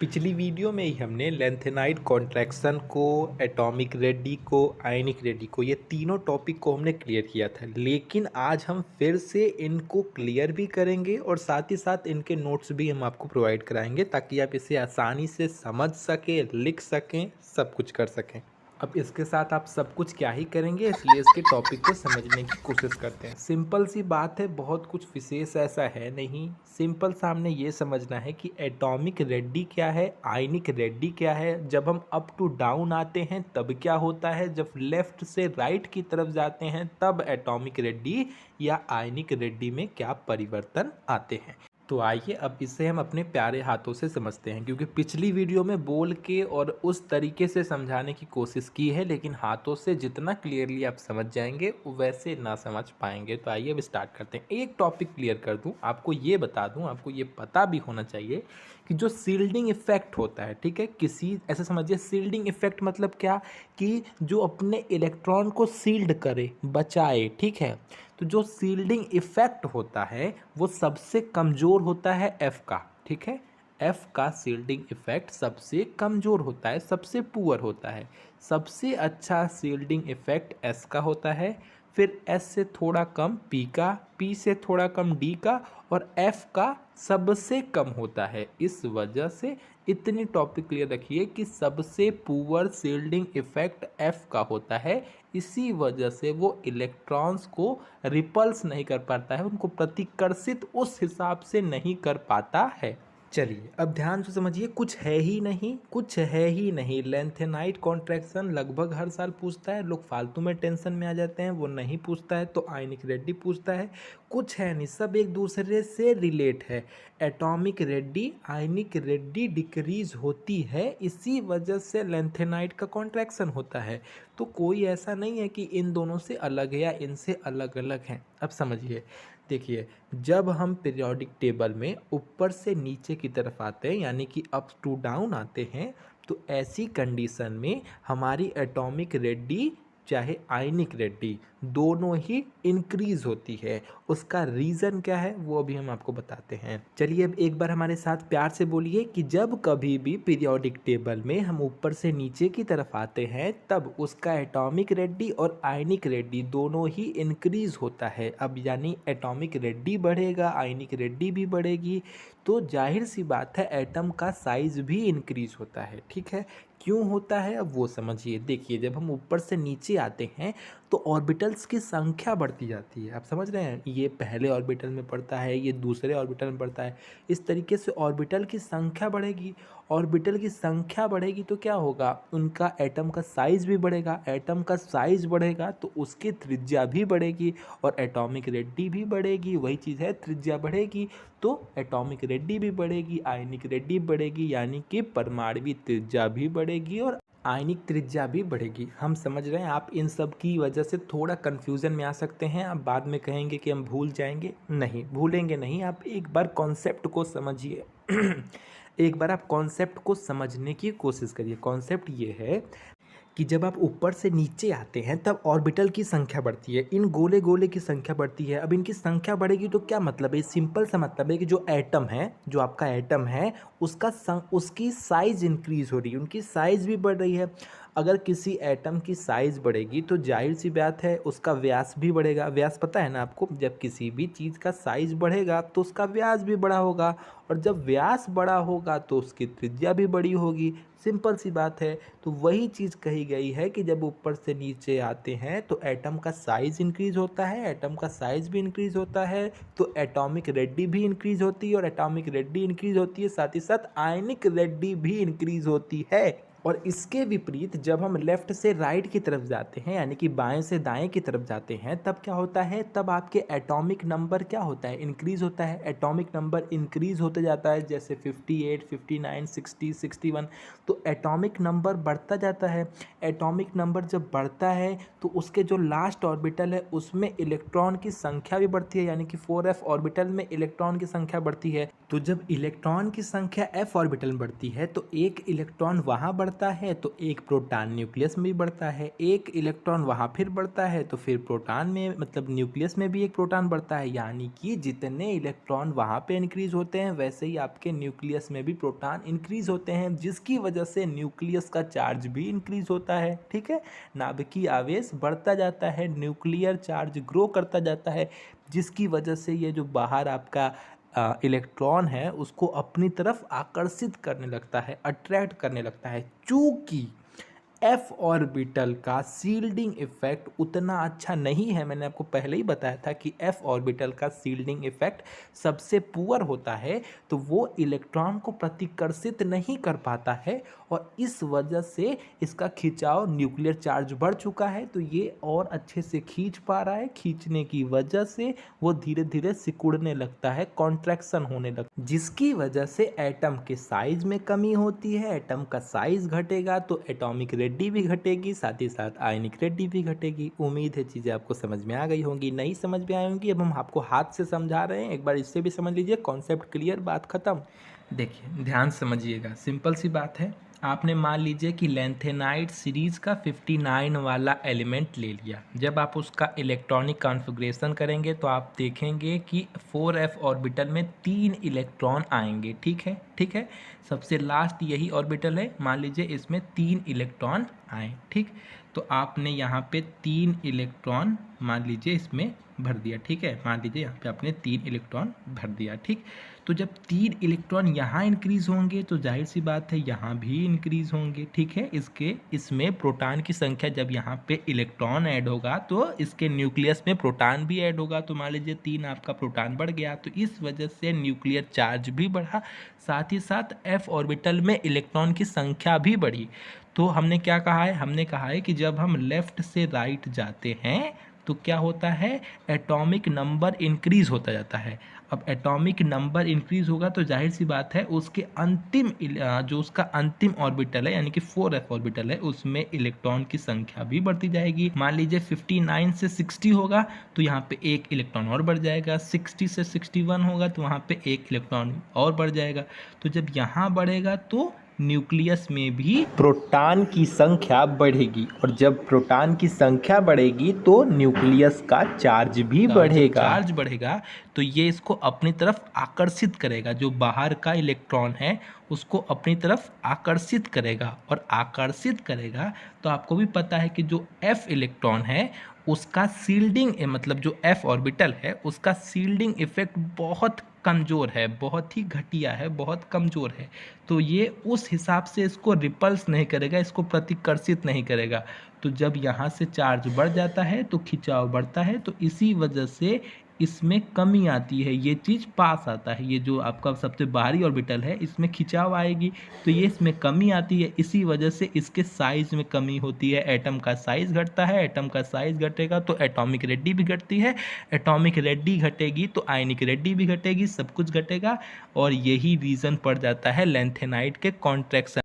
पिछली वीडियो में ही हमने लेंथेनाइड कॉन्ट्रैक्शन को, एटॉमिक रेडी को, आयनिक रेडी को, ये तीनों टॉपिक को हमने क्लियर किया था। लेकिन आज हम फिर से इनको क्लियर भी करेंगे और साथ ही साथ इनके नोट्स भी हम आपको प्रोवाइड कराएंगे ताकि आप इसे आसानी से समझ सकें, लिख सकें, सब कुछ कर सकें। अब इसके साथ आप सब कुछ क्या ही करेंगे, इसलिए इसके टॉपिक को समझने की कोशिश करते हैं। सिंपल सी बात है, बहुत कुछ विशेष ऐसा है नहीं। सिंपल सा हमने ये समझना है कि एटॉमिक रेडी क्या है, आयनिक रेडी क्या है, जब हम अप टू डाउन आते हैं तब क्या होता है, जब लेफ्ट से राइट की तरफ जाते हैं तब एटॉमिक रेडी या आयनिक रेडी में क्या परिवर्तन आते हैं। तो आइए अब इसे हम अपने प्यारे हाथों से समझते हैं, क्योंकि पिछली वीडियो में बोल के और उस तरीके से समझाने की कोशिश की है, लेकिन हाथों से जितना क्लियरली आप समझ जाएंगे वैसे ना समझ पाएंगे। तो आइए अब स्टार्ट करते हैं। एक टॉपिक क्लियर कर दूं, आपको ये बता दूं, आपको ये पता भी होना चाहिए कि जो सील्डिंग इफेक्ट होता है, ठीक है, किसी ऐसे समझिए, सील्डिंग इफेक्ट मतलब क्या, कि जो अपने इलेक्ट्रॉन को सील्ड करे, बचाए, ठीक है। तो जो सील्डिंग इफेक्ट होता है वो सबसे कमज़ोर होता है एफ का, ठीक है। एफ का सील्डिंग इफेक्ट सबसे कमज़ोर होता है, सबसे पुअर होता है। सबसे अच्छा सील्डिंग इफेक्ट एस का होता है, फिर एस से थोड़ा कम पी का, पी से थोड़ा कम डी का, और एफ का सबसे कम होता है। इस वजह से इतनी टॉपिक क्लियर रखिए कि सबसे पुअर सील्डिंग इफेक्ट एफ का होता है। इसी वजह से वो इलेक्ट्रॉन्स को रिपल्स नहीं कर पाता है, उनको प्रतिकर्षित उस हिसाब से नहीं कर पाता है। चलिए अब ध्यान से समझिए, कुछ है ही नहीं, कुछ है ही नहीं। लेंथेनाइड कॉन्ट्रैक्शन लगभग हर साल पूछता है, लोग फालतू में टेंशन में आ जाते हैं, वो नहीं पूछता है। तो आयनिक रेडी पूछता है, कुछ है नहीं, सब एक दूसरे से रिलेट है। एटॉमिक रेडी, आयनिक रेडी डिक्रीज होती है, इसी वजह से लेंथेनाइड का कॉन्ट्रैक्शन होता है। तो कोई ऐसा नहीं है कि इन दोनों से अलग है या इनसे अलग अलग हैं। अब समझिए, देखिए, जब हम पीरियोडिक टेबल में ऊपर से नीचे की तरफ आते हैं, यानी कि अप टू डाउन आते हैं, तो ऐसी कंडीशन में हमारी एटॉमिक रेडी चाहे आयनिक रेडी दोनों ही इंक्रीज होती है। उसका रीज़न क्या है वो अभी हम आपको बताते हैं। चलिए अब एक बार हमारे साथ प्यार से बोलिए कि जब कभी भी पीरियोडिक टेबल में हम ऊपर से नीचे की तरफ आते हैं तब उसका एटॉमिक रेडी और आयनिक रेडी दोनों ही इंक्रीज होता है। अब यानी एटॉमिक रेडी बढ़ेगा, आयनिक रेडी भी बढ़ेगी, तो जाहिर सी बात है एटम का साइज भी इंक्रीज होता है, ठीक है। क्यों होता है अब वो समझिए। देखिए, जब हम ऊपर से नीचे आते हैं तो ऑर्बिटल्स की संख्या बढ़ती जाती है। आप समझ रहे हैं, ये पहले ऑर्बिटल में पड़ता है, ये दूसरे ऑर्बिटल में पड़ता है। इस तरीके से ऑर्बिटल की संख्या बढ़ेगी। ऑर्बिटल की संख्या बढ़ेगी तो क्या होगा, उनका एटम का साइज भी बढ़ेगा। एटम का साइज बढ़ेगा तो उसकी त्रिज्या भी बढ़ेगी और एटॉमिक रेडी भी बढ़ेगी। वही चीज़ है, त्रिज्या बढ़ेगी तो एटॉमिक रेडी भी बढ़ेगी, आयनिक रेडी बढ़ेगी, यानी कि परमाणविक त्रिज्या भी बढ़ेगी और आयनिक त्रिज्या भी बढ़ेगी। हम समझ रहे हैं। आप इन सब की वजह से थोड़ा कन्फ्यूज़न में आ सकते हैं। आप बाद में कहेंगे कि हम भूल जाएंगे, नहीं भूलेंगे नहीं। आप एक बार कॉन्सेप्ट को समझिए एक बार आप कॉन्सेप्ट को समझने की कोशिश करिए। कॉन्सेप्ट ये है कि जब आप ऊपर से नीचे आते हैं तब ऑर्बिटल की संख्या बढ़ती है, इन गोले गोले की संख्या बढ़ती है। अब इनकी संख्या बढ़ेगी तो क्या मतलब है, सिंपल सा मतलब है कि जो एटम है, जो आपका एटम है, उसकी साइज़ इंक्रीज़ हो रही है, उनकी साइज़ भी बढ़ रही है। अगर किसी एटम की साइज़ बढ़ेगी तो जाहिर सी बात है उसका व्यास भी बढ़ेगा। व्यास पता है ना आपको, जब किसी भी चीज़ का साइज़ बढ़ेगा तो उसका व्यास भी बड़ा होगा, और जब व्यास बड़ा होगा तो उसकी त्रिज्या भी बड़ी होगी। सिंपल सी बात है। तो वही चीज़ कही गई है कि जब ऊपर से नीचे आते हैं तो एटम का साइज़ इंक्रीज़ होता है। एटम का साइज़ भी इंक्रीज़ होता है तो एटॉमिक रेडी भी इंक्रीज़ होती है, और एटॉमिक रेडी इंक्रीज़ होती है साथ ही साथ आयनिक रेडी भी इंक्रीज़ होती है। और इसके विपरीत जब हम लेफ़्ट से राइट की तरफ जाते हैं, यानी कि बाएं से दाएं की तरफ जाते हैं, तब क्या होता है, तब आपके एटॉमिक नंबर क्या होता है, इंक्रीज़ होता है। एटॉमिक नंबर इंक्रीज़ होते जाता है, जैसे 58, 59, 60, 61। तो एटॉमिक नंबर बढ़ता जाता है। एटॉमिक नंबर जब बढ़ता है तो उसके जो लास्ट ऑर्बिटल है उसमें इलेक्ट्रॉन की संख्या भी बढ़ती है, यानी कि 4f ऑर्बिटल में इलेक्ट्रॉन की संख्या बढ़ती है। तो जब इलेक्ट्रॉन की संख्या f ऑर्बिटल में बढ़ती है तो एक इलेक्ट्रॉन वहाँ बढ़ता है तो एक प्रोटॉन न्यूक्लियस में भी बढ़ता है, एक इलेक्ट्रॉन वहाँ फिर बढ़ता है तो फिर प्रोटॉन में मतलब न्यूक्लियस में भी एक प्रोटॉन बढ़ता है। यानी कि जितने इलेक्ट्रॉन वहाँ पे इंक्रीज होते हैं वैसे ही आपके न्यूक्लियस में भी प्रोटॉन इंक्रीज होते हैं, जिसकी वजह से न्यूक्लियस का चार्ज भी इंक्रीज होता है। ठीक है, नाभिकीय आवेश बढ़ता जाता है, न्यूक्लियर चार्ज ग्रो करता जाता है, जिसकी वजह से ये जो बाहर आपका इलेक्ट्रॉन है उसको अपनी तरफ आकर्षित करने लगता है, अट्रैक्ट करने लगता है। चूँकि एफ ऑर्बिटल का शील्डिंग इफेक्ट उतना अच्छा नहीं है, मैंने आपको पहले ही बताया था कि एफ ऑर्बिटल का शील्डिंग इफेक्ट सबसे पुअर होता है, तो वो इलेक्ट्रॉन को प्रतिकर्षित नहीं कर पाता है और इस वजह से इसका खिंचाव, न्यूक्लियर चार्ज बढ़ चुका है तो ये और अच्छे से खींच पा रहा है। खींचने की वजह से वो धीरे धीरे सिकुड़ने लगता है, कॉन्ट्रैक्शन होने लगता है, जिसकी वजह से एटम के साइज में कमी होती है। एटम का साइज घटेगा तो एटॉमिक रेडी भी घटेगी, साथ ही साथ आयनिक रेडी भी घटेगी। उम्मीद है चीज़ें आपको समझ में आ गई होंगी, नहीं समझ में आई होंगी अब हम आपको हाथ से समझा रहे हैं, एक बार इससे भी समझ लीजिए, कॉन्सेप्ट क्लियर, बात खत्म। देखिए ध्यान समझिएगा, सिंपल सी बात है। आपने मान लीजिए कि लैंथेनाइड सीरीज का 59 वाला एलिमेंट ले लिया। जब आप उसका इलेक्ट्रॉनिक कॉन्फ़िगरेशन करेंगे तो आप देखेंगे कि 4f ऑर्बिटल में 3 इलेक्ट्रॉन आएंगे। ठीक है, ठीक है, सबसे लास्ट यही ऑर्बिटल है, मान लीजिए इसमें 3 इलेक्ट्रॉन आए। ठीक, तो आपने यहाँ पे 3 इलेक्ट्रॉन मान लीजिए इसमें भर दिया। ठीक है, मान लीजिए यहाँ पे आपने 3 इलेक्ट्रॉन भर दिया। ठीक, तो जब 3 इलेक्ट्रॉन यहाँ इंक्रीज होंगे तो जाहिर सी बात है यहाँ भी इंक्रीज होंगे। ठीक है, इसमें प्रोटॉन की संख्या, जब यहाँ पे इलेक्ट्रॉन ऐड होगा तो इसके न्यूक्लियस में प्रोटॉन भी ऐड होगा, तो मान लीजिए 3 आपका प्रोटॉन बढ़ गया, तो इस वजह से न्यूक्लियर चार्ज भी बढ़ा, साथ ही साथ एफ ऑर्बिटल में इलेक्ट्रॉन की संख्या भी बढ़ी। तो हमने क्या कहा है, हमने कहा है कि जब हम लेफ्ट से राइट जाते हैं तो क्या होता है, एटॉमिक नंबर इंक्रीज होता जाता है। अब एटॉमिक नंबर इंक्रीज होगा तो जाहिर सी बात है उसके अंतिम जो उसका अंतिम ऑर्बिटल है यानी कि 4f ऑर्बिटल है उसमें इलेक्ट्रॉन की संख्या भी बढ़ती जाएगी। मान लीजिए 59 से 60 होगा तो यहाँ पे एक इलेक्ट्रॉन और बढ़ जाएगा, 60 से 61 होगा तो वहाँ पे एक इलेक्ट्रॉन और बढ़ जाएगा। तो जब यहाँ बढ़ेगा तो न्यूक्लियस में भी प्रोटॉन की संख्या बढ़ेगी, और जब प्रोटॉन की संख्या बढ़ेगी तो न्यूक्लियस का चार्ज भी बढ़ेगा। चार्ज बढ़ेगा तो ये इसको अपनी तरफ आकर्षित करेगा, जो बाहर का इलेक्ट्रॉन है उसको अपनी तरफ आकर्षित करेगा, और आकर्षित करेगा तो आपको भी पता है कि जो f इलेक्ट्रॉन है उसका शील्डिंग मतलब जो f ऑर्बिटल है उसका शील्डिंग इफेक्ट बहुत कमज़ोर है, बहुत ही घटिया है, बहुत कमज़ोर है। तो ये उस हिसाब से इसको रिपल्स नहीं करेगा, इसको प्रतिकर्षित नहीं करेगा। तो जब यहाँ से चार्ज बढ़ जाता है तो खिंचाव बढ़ता है, तो इसी वजह से इसमें कमी आती है, ये चीज़ पास आता है। ये जो आपका सबसे बाहरी ऑर्बिटल है इसमें खिंचाव आएगी तो ये इसमें कमी आती है, इसी वजह से इसके साइज में कमी होती है। एटम का साइज घटता है, एटम का साइज घटेगा तो एटॉमिक रेडी भी घटती है, एटॉमिक रेडी घटेगी तो आयनिक रेडी भी घटेगी, सब कुछ घटेगा। और यही रीज़न पड़ जाता है लैंथेनाइड के कॉन्ट्रैक्शन,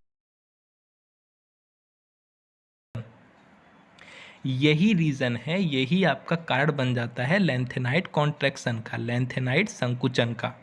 यही रीज़न है, यही आपका कारण बन जाता है लैंथेनाइड कॉन्ट्रैक्शन का, लैंथेनाइड संकुचन का।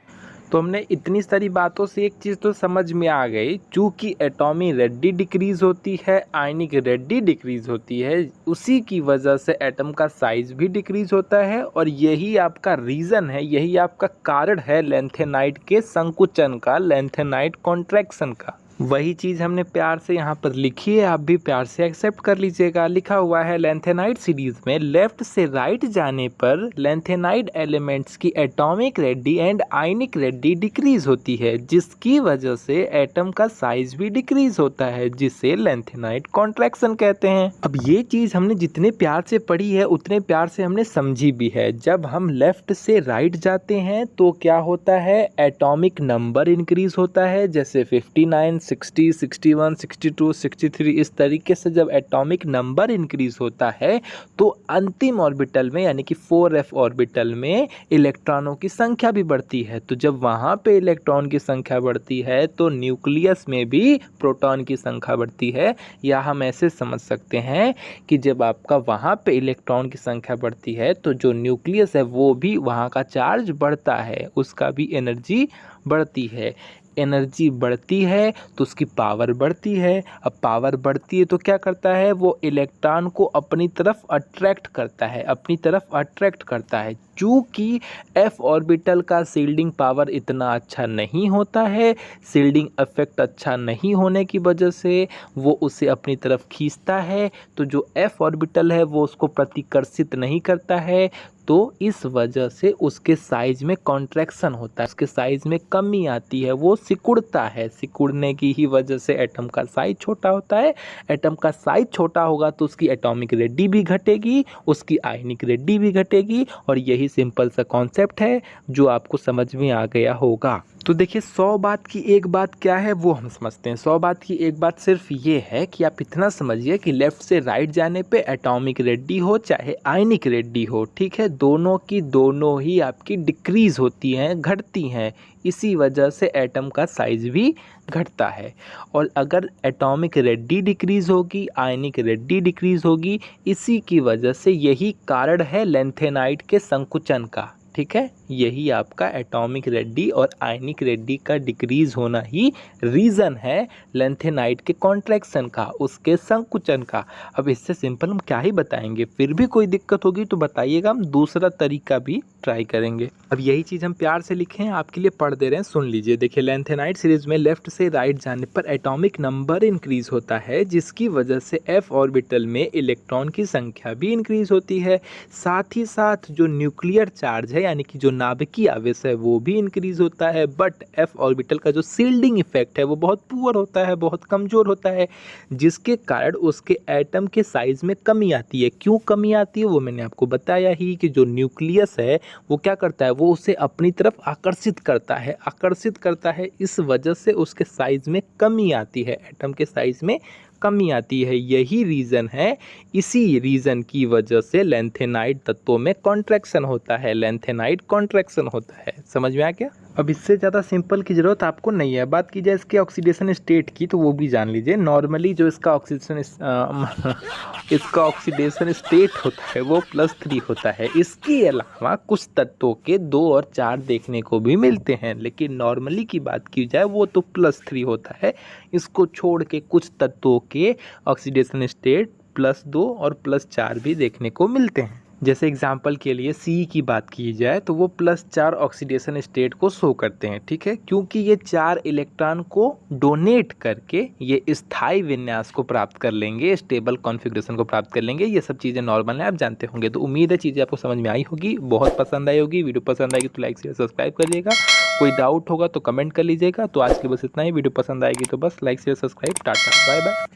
तो हमने इतनी सारी बातों से एक चीज़ तो समझ में आ गई, चूँकि एटॉमिक रेडी डिक्रीज़ होती है, आयनिक रेडी डिक्रीज़ होती है, उसी की वजह से एटम का साइज़ भी डिक्रीज़ होता है, और यही आपका रीज़न है, यही आपका कारण है लैंथेनाइड के संकुचन का, लैंथेनाइड कॉन्ट्रैक्शन का। वही चीज़ हमने प्यार से यहाँ पर लिखी है, आप भी प्यार से एक्सेप्ट कर लीजिएगा। लिखा हुआ है लैंथेनाइड सीरीज में लेफ्ट से राइट जाने पर लैंथेनाइड एलिमेंट्स की atomic ready and ionic ready decrease होती है, जिसकी वजह से एटम का साइज भी डिक्रीज होता है, जिसे लैंथेनाइड कॉन्ट्रैक्शन कहते हैं। अब ये चीज़ हमने जितने प्यार से पढ़ी है उतने प्यार से हमने समझी भी है। जब हम लेफ्ट से राइट जाते हैं तो क्या होता है, एटॉमिक नंबर इंक्रीज होता है, जैसे 59 60, 61, 62, 63 इस तरीके से जब एटॉमिक नंबर इंक्रीज होता है तो अंतिम ऑर्बिटल में यानी कि 4f ऑर्बिटल में इलेक्ट्रॉनों की संख्या भी बढ़ती है। तो जब वहाँ पे इलेक्ट्रॉन की संख्या बढ़ती है तो न्यूक्लियस में भी प्रोटॉन की संख्या बढ़ती है। या हम ऐसे समझ सकते हैं कि जब आपका वहाँ पे इलेक्ट्रॉन की संख्या बढ़ती है तो जो न्यूक्लियस है वो भी वहाँ का चार्ज बढ़ता है, उसका भी एनर्जी बढ़ती है। एनर्जी बढ़ती है तो उसकी पावर बढ़ती है। अब पावर बढ़ती है तो क्या करता है, वो इलेक्ट्रॉन को अपनी तरफ अट्रैक्ट करता है, अपनी तरफ अट्रैक्ट करता है। चूँकि एफ ऑर्बिटल का शील्डिंग पावर इतना अच्छा नहीं होता है, शील्डिंग इफेक्ट अच्छा नहीं होने की वजह से वो उसे अपनी तरफ खींचता है। तो जो एफ ऑर्बिटल है वो उसको प्रतिकर्षित नहीं करता है, तो इस वजह से उसके साइज में कॉन्ट्रैक्शन होता है, उसके साइज में कमी आती है, वो सिकुड़ता है। सिकुड़ने की ही वजह से एटम का साइज छोटा होता है। एटम का साइज छोटा होगा तो उसकी एटॉमिक रेडी भी घटेगी, उसकी आयनिक रेडी भी घटेगी। और यही सिंपल सा कॉन्सेप्ट है जो आपको समझ में आ गया होगा। तो देखिए 100 बात की एक बात क्या है वो हम समझते हैं। 100 बात की एक बात सिर्फ ये है कि आप इतना समझिए कि लेफ़्ट से राइट जाने पे एटॉमिक रेडी हो चाहे आयनिक रेडी हो, ठीक है, दोनों की दोनों ही आपकी डिक्रीज़ होती हैं, घटती हैं। इसी वजह से एटम का साइज़ भी घटता है। और अगर एटॉमिक रेडी डिक्रीज़ होगी, आयनिक रेडी डिक्रीज़ होगी, इसी की वजह से यही कारण है लैंथेनाइड के संकुचन का, ठीक है। यही आपका एटॉमिक रेडी और आयनिक रेडी का डिक्रीज़ होना ही रीज़न है लैंथेनाइड के कॉन्ट्रैक्शन का, उसके संकुचन का। अब इससे सिंपल हम क्या ही बताएंगे, फिर भी कोई दिक्कत होगी तो बताइएगा, हम दूसरा तरीका भी ट्राई करेंगे। अब यही चीज़ हम प्यार से लिखे हैं, आपके लिए पढ़ दे रहे हैं, सुन लीजिए। देखिए लैंथेनाइड सीरीज में लेफ्ट से राइट जाने पर एटॉमिक नंबर इंक्रीज होता है, जिसकी वजह से एफ ऑर्बिटल में इलेक्ट्रॉन की संख्या भी इंक्रीज होती है। साथ ही साथ जो न्यूक्लियर चार्ज है यानी कि जो नाभिकीय आवेश है वो भी इंक्रीज होता है। बट एफ ऑर्बिटल का जो सील्डिंग इफेक्ट है वो बहुत पुअर होता है, बहुत कमज़ोर होता है, जिसके कारण उसके एटम के साइज़ में कमी आती है। क्यों कमी आती है वो मैंने आपको बताया ही कि जो न्यूक्लियस है वो क्या करता है, वो उसे अपनी तरफ आकर्षित करता है, आकर्षित करता है। इस वजह से उसके साइज़ में कमी आती है, एटम के साइज़ में कमी आती है। यही रीज़न है, इसी रीज़न की वजह से लैंथेनाइड तत्वों में कॉन्ट्रैक्शन होता है, लैंथेनाइड कॉन्ट्रैक्शन होता है। समझ में आ गया। अब इससे ज़्यादा सिंपल की ज़रूरत आपको नहीं है। बात की जाए इसके ऑक्सीडेशन स्टेट की तो वो भी जान लीजिए। नॉर्मली जो इसका ऑक्सीडेशन स्टेट होता है वो +3 होता है। इसके अलावा कुछ तत्वों के 2 और 4 देखने को भी मिलते हैं, लेकिन नॉर्मली की बात की जाए वो तो +3 होता है। इसको छोड़ के कुछ तत्वों के ऑक्सीडेशन स्टेट +2 और +4 भी देखने को मिलते हैं। जैसे एग्जाम्पल के लिए सी की बात की जाए तो वो +4 ऑक्सीडेशन स्टेट को शो करते हैं, ठीक है, क्योंकि ये 4 इलेक्ट्रॉन को डोनेट करके ये स्थायी विन्यास को प्राप्त कर लेंगे, स्टेबल कॉन्फ़िगरेशन को प्राप्त कर लेंगे। ये सब चीज़ें नॉर्मल हैं, आप जानते होंगे। तो उम्मीद है चीज़ें आपको समझ में आई होगी, बहुत पसंद आई होगी। वीडियो पसंद आएगी तो लाइक शेयर सब्सक्राइब करिएगा। कोई डाउट होगा तो कमेंट कर लीजिएगा। तो आज के बस इतना ही। वीडियो पसंद आएगी तो बस like share subscribe. Tata bye bye.